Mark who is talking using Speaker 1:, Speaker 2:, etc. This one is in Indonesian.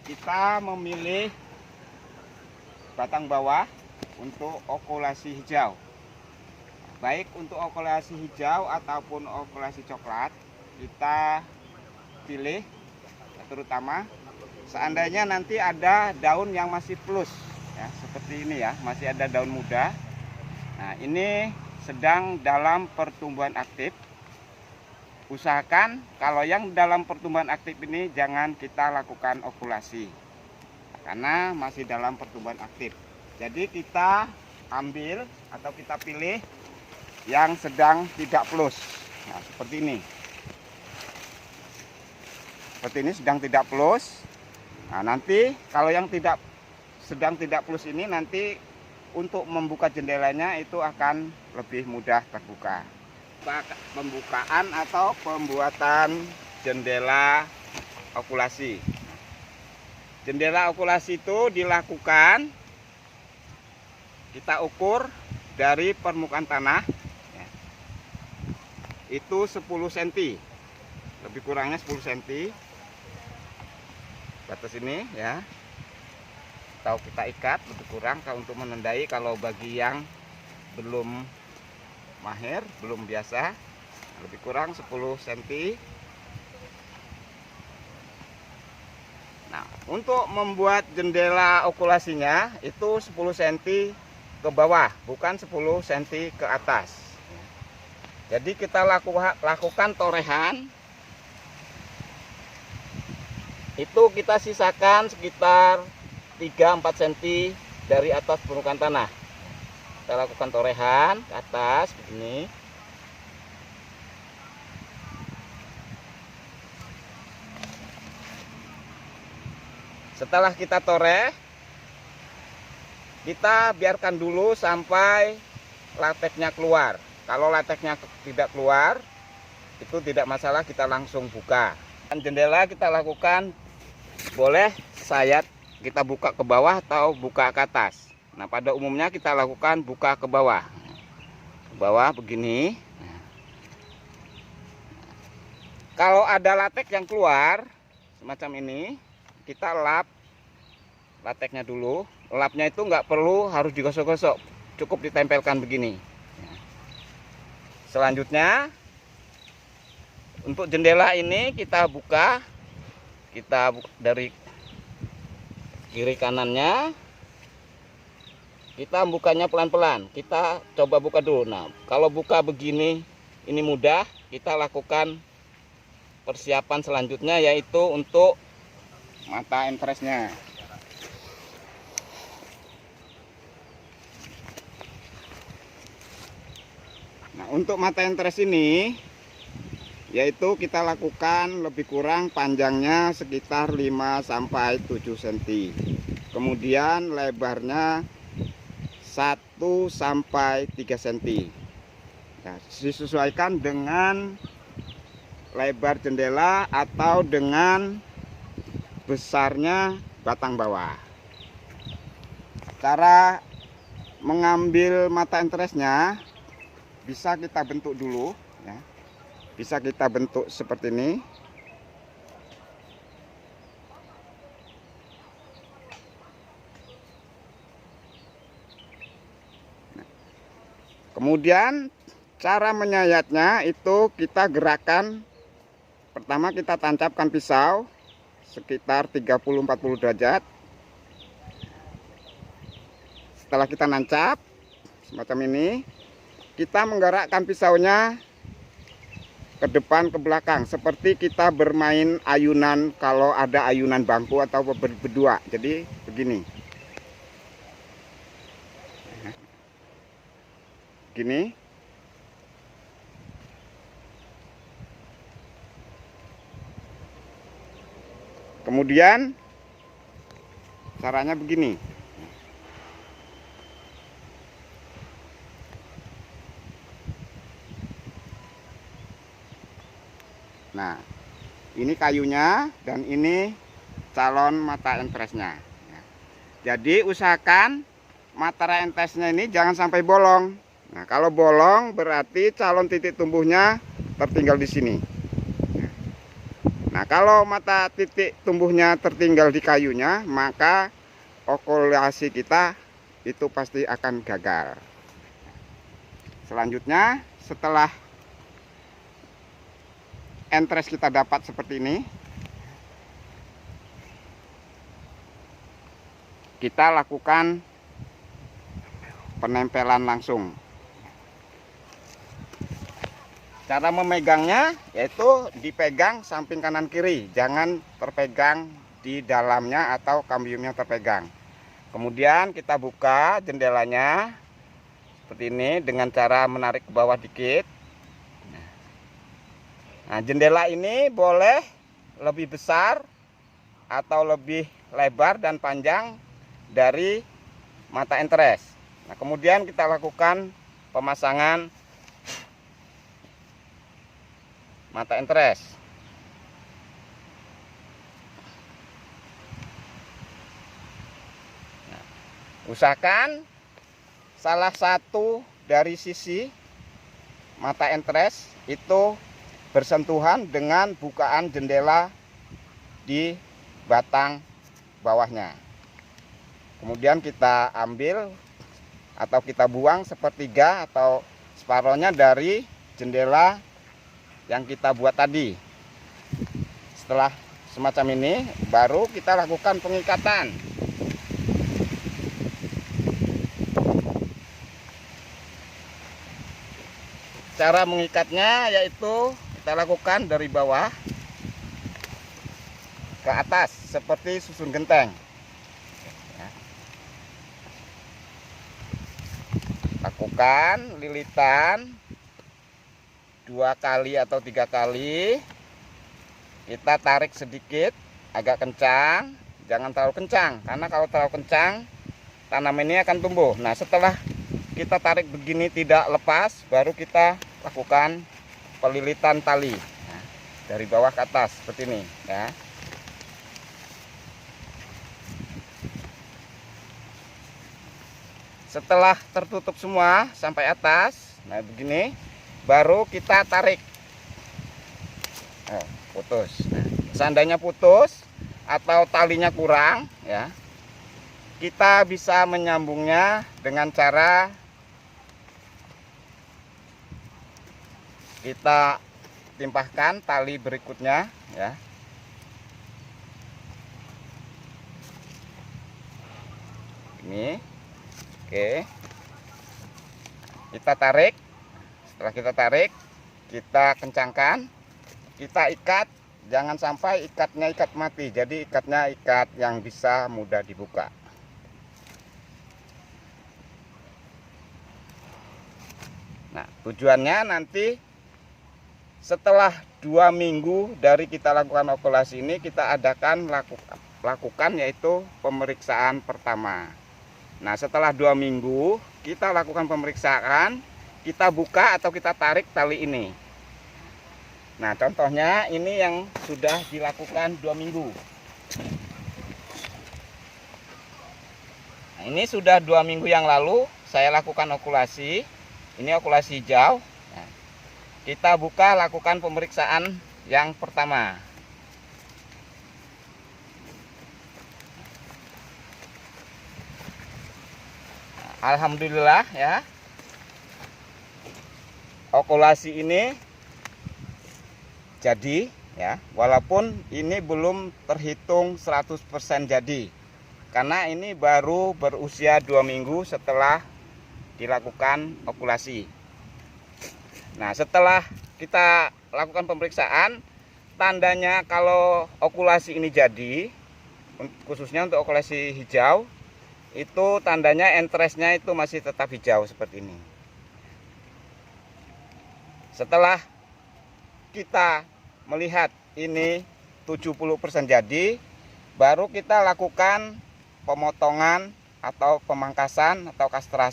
Speaker 1: kita memilih batang bawah untuk okulasi hijau. Baik untuk okulasi hijau ataupun okulasi coklat, kita pilih terutama seandainya nanti ada daun yang masih plus ya, seperti ini ya, masih ada daun muda. Nah, ini sedang dalam pertumbuhan aktif. Usahakan kalau yang dalam pertumbuhan aktif ini jangan kita lakukan okulasi karena masih dalam pertumbuhan aktif. Jadi kita ambil atau kita pilih yang sedang tidak plus. Nah, seperti ini. Seperti ini sedang tidak plus. Nah, nanti kalau yang sedang tidak plus ini nanti untuk membuka jendelanya itu akan lebih mudah terbuka. Pembukaan atau pembuatan jendela okulasi. Jendela okulasi itu dilakukan, kita ukur dari permukaan tanah itu 10 cm, lebih kurangnya 10 cm batas ini ya, atau kita ikat lebih kurang untuk menandai kalau bagi yang belum mahir, belum biasa, lebih kurang 10 cm. Nah, untuk membuat jendela okulasinya itu 10 cm ke bawah, bukan 10 cm ke atas. Jadi kita lakukan torehan. Itu kita sisakan sekitar 3-4 cm dari atas permukaan tanah. Kita lakukan torehan ke atas begini. Setelah kita toreh, kita biarkan dulu sampai lateksnya keluar. Kalau lateksnya tidak keluar, itu tidak masalah, kita langsung buka. Jendela kita lakukan boleh sayat kita buka ke bawah atau buka ke atas. Nah, pada umumnya kita lakukan buka ke bawah. Ke bawah begini. Kalau ada lateks yang keluar semacam ini, kita lap lateksnya dulu. Lapnya itu nggak perlu harus digosok-gosok, cukup ditempelkan begini. Selanjutnya untuk jendela ini kita buka dari kiri kanannya, kita bukanya pelan-pelan. Kita coba buka dulu. Nah, kalau buka begini ini mudah, kita lakukan persiapan selanjutnya yaitu untuk mata entresnya. Nah, untuk mata entres ini yaitu kita lakukan lebih kurang panjangnya sekitar 5-7 cm. Kemudian lebarnya 1-3 cm. Nah, disesuaikan dengan lebar jendela atau dengan besarnya batang bawah. Cara mengambil mata entresnya bisa kita bentuk dulu ya. Bisa kita bentuk seperti ini. Nah, kemudian cara menyayatnya itu kita gerakan. Pertama kita tancapkan pisau sekitar 30-40 derajat. Setelah kita nancap semacam ini, kita menggerakkan pisaunya ke depan ke belakang seperti kita bermain ayunan kalau ada ayunan bangku atau berdua. Jadi begini. Gini. Kemudian caranya begini. Nah, ini kayunya dan ini calon mata entresnya. Jadi usahakan mata entresnya ini jangan sampai bolong. Nah, kalau bolong berarti calon titik tumbuhnya tertinggal di sini. Nah, kalau mata titik tumbuhnya tertinggal di kayunya, maka okulasi kita itu pasti akan gagal. Selanjutnya, setelah entres kita dapat seperti ini, kita lakukan penempelan langsung. Cara memegangnya yaitu dipegang samping kanan kiri, jangan terpegang di dalamnya atau kambiumnya terpegang. Kemudian kita buka jendelanya seperti ini dengan cara menarik ke bawah dikit. Nah, jendela ini boleh lebih besar atau lebih lebar dan panjang dari mata entres. Nah, kemudian kita lakukan pemasangan mata entres. Nah, usahakan salah satu dari sisi mata entres itu bersentuhan dengan bukaan jendela di batang bawahnya. Kemudian kita ambil atau kita buang sepertiga atau separohnya dari jendela yang kita buat tadi. Setelah semacam ini, baru kita lakukan pengikatan. Cara mengikatnya yaitu kita lakukan dari bawah ke atas seperti susun genteng. Lakukan lilitan 2 kali atau 3 kali. Kita tarik sedikit agak kencang, jangan terlalu kencang, karena kalau terlalu kencang tanaman ini akan tumbuh. Nah, setelah kita tarik begini tidak lepas, baru kita lakukan pelilitan tali. Nah, dari bawah ke atas seperti ini ya. Setelah tertutup semua sampai atas, nah begini, baru kita tarik. Putus. Nah, seandainya putus atau talinya kurang ya, kita bisa menyambungnya dengan cara kita timpahkan tali berikutnya ya. Ini. Oke. Kita tarik. Setelah kita tarik, kita kencangkan, kita ikat, jangan sampai ikatnya ikat mati, jadi ikatnya ikat yang bisa mudah dibuka. Nah, tujuannya nanti setelah 2 minggu dari kita lakukan okulasi ini, kita adakan lakukan yaitu pemeriksaan pertama. Nah, setelah 2 minggu kita lakukan pemeriksaan, kita buka atau kita tarik tali ini. Nah, contohnya ini yang sudah dilakukan 2 minggu. Nah, ini sudah 2 minggu yang lalu saya lakukan okulasi. Ini okulasi hijau. Nah, kita buka, lakukan pemeriksaan yang pertama. Nah, alhamdulillah ya. Okulasi ini jadi ya, walaupun ini belum terhitung 100% jadi, karena ini baru berusia 2 minggu setelah dilakukan okulasi. Nah, setelah kita lakukan pemeriksaan, tandanya kalau okulasi ini jadi, khususnya untuk okulasi hijau, itu tandanya entresnya itu masih tetap hijau seperti ini. Setelah kita melihat ini 70% jadi, baru kita lakukan pemotongan atau pemangkasan atau kastrasi